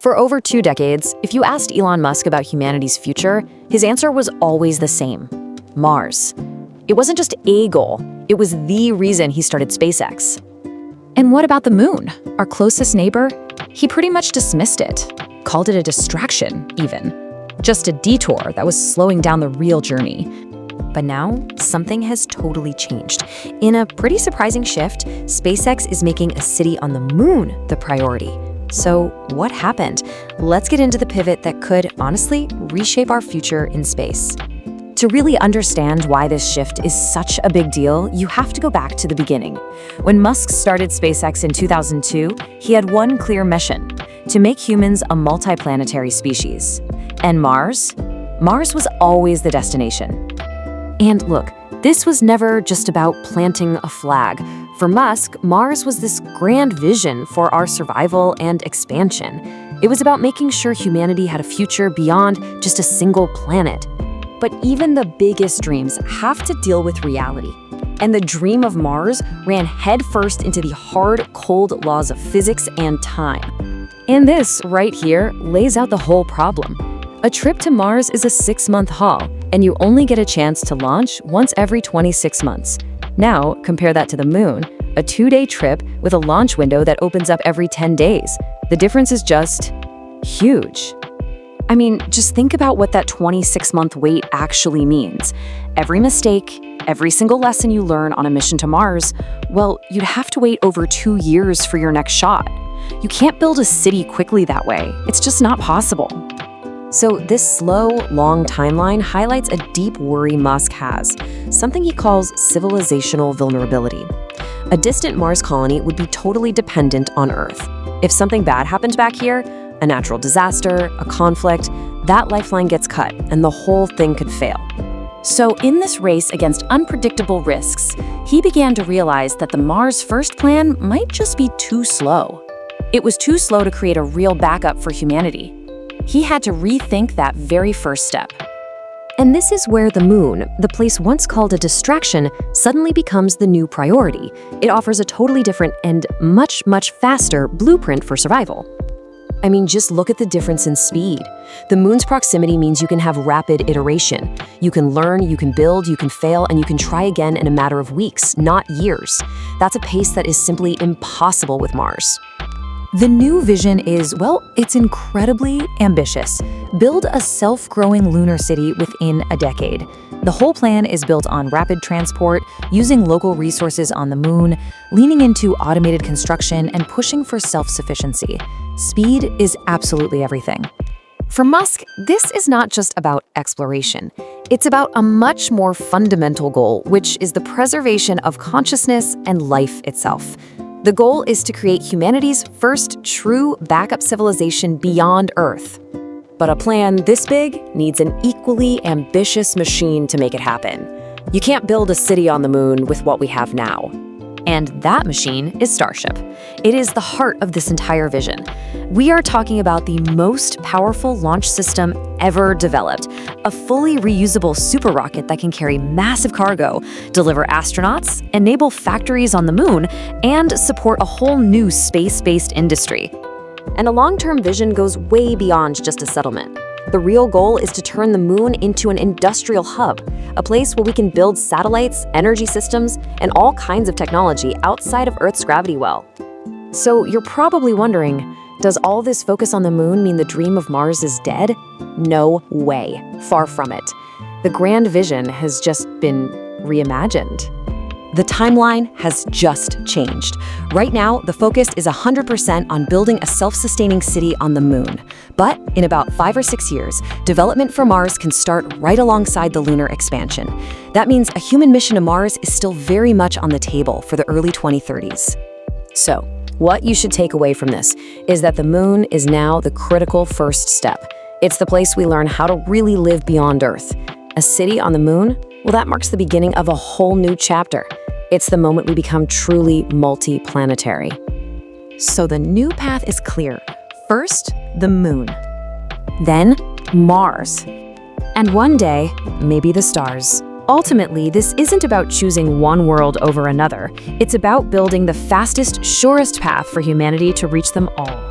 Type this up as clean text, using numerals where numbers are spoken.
For over 2 decades, if you asked Elon Musk about humanity's future, his answer was always the same: Mars. It wasn't just a goal, it was the reason he started SpaceX. And what about the moon, our closest neighbor? He pretty much dismissed it, called it a distraction, even. Just a detour that was slowing down the real journey. But now, something has totally changed. In a pretty surprising shift, SpaceX is making a city on the moon the priority. So what happened? Let's get into the pivot that could, honestly, reshape our future in space. To really understand why this shift is such a big deal, you have to go back to the beginning. When Musk started SpaceX in 2002, he had one clear mission: to make humans a multiplanetary species. And Mars? Mars was always the destination. And look, this was never just about planting a flag. For Musk, Mars was this grand vision for our survival and expansion. It was about making sure humanity had a future beyond just a single planet. But even the biggest dreams have to deal with reality. And the dream of Mars ran headfirst into the hard, cold laws of physics and time. And this, right here, lays out the whole problem. A trip to Mars is a 6-month haul, and you only get a chance to launch once every 26 months. Now, compare that to the moon, a 2-day trip with a launch window that opens up every 10 days. The difference is just huge. I mean, just think about what that 26-month wait actually means. Every mistake, every single lesson you learn on a mission to Mars, well, you'd have to wait over 2 years for your next shot. You can't build a city quickly that way. It's just not possible. So this slow, long timeline highlights a deep worry Musk has, something he calls civilizational vulnerability. A distant Mars colony would be totally dependent on Earth. If something bad happened back here, a natural disaster, a conflict, that lifeline gets cut and the whole thing could fail. So in this race against unpredictable risks, he began to realize that the Mars First plan might just be too slow. It was too slow to create a real backup for humanity. He had to rethink that very first step. And this is where the moon, the place once called a distraction, suddenly becomes the new priority. It offers a totally different and much, much faster blueprint for survival. I mean, just look at the difference in speed. The moon's proximity means you can have rapid iteration. You can learn, you can build, you can fail, and you can try again in a matter of weeks, not years. That's a pace that is simply impossible with Mars. The new vision is, well, it's incredibly ambitious. Build a self-growing lunar city within a decade. The whole plan is built on rapid transport, using local resources on the moon, leaning into automated construction, and pushing for self-sufficiency. Speed is absolutely everything. For Musk, this is not just about exploration. It's about a much more fundamental goal, which is the preservation of consciousness and life itself. The goal is to create humanity's first true backup civilization beyond Earth. But a plan this big needs an equally ambitious machine to make it happen. You can't build a city on the moon with what we have now. And that machine is Starship. It is the heart of this entire vision. We are talking about the most powerful launch system ever developed, a fully reusable super rocket that can carry massive cargo, deliver astronauts, enable factories on the moon, and support a whole new space-based industry. And a long-term vision goes way beyond just a settlement. The real goal is to turn the moon into an industrial hub, a place where we can build satellites, energy systems, and all kinds of technology outside of Earth's gravity well. So you're probably wondering, does all this focus on the moon mean the dream of Mars is dead? No way. Far from it. The grand vision has just been reimagined. The timeline has just changed. Right now, the focus is 100% on building a self-sustaining city on the moon. But in about 5 or 6 years, development for Mars can start right alongside the lunar expansion. That means a human mission to Mars is still very much on the table for the early 2030s. So, what you should take away from this is that the moon is now the critical first step. It's the place we learn how to really live beyond Earth. A city on the moon? Well, that marks the beginning of a whole new chapter. It's the moment we become truly multi-planetary. So the new path is clear. First, the moon. Then, Mars. And one day, maybe the stars. Ultimately, this isn't about choosing one world over another. It's about building the fastest, surest path for humanity to reach them all.